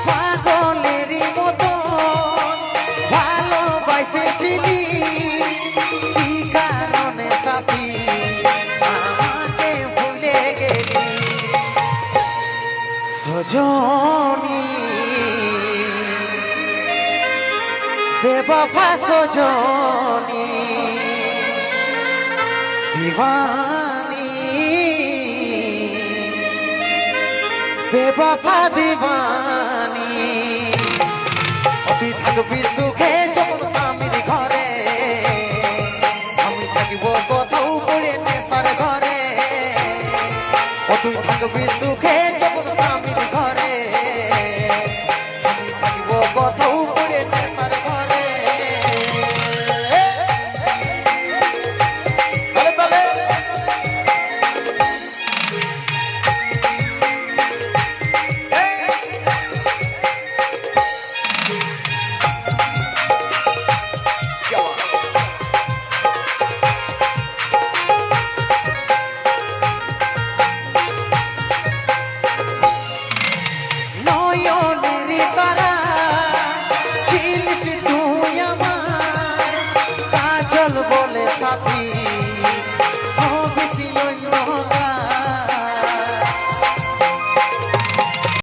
পাগলেরই মতো ভালোবাসেছিলি, কি কারণে সাথী আমাকে ভুলে গেলি সজনী, বেবফা সজনী দিবানী, বেবফা দিবানী। তুই থাকবি সুখে যখন স্বামীর ঘরে, আমি থাকিব কোথাও পড়ে নেশার ঘরে। তুই থাকবি সুখে যখন স্বামী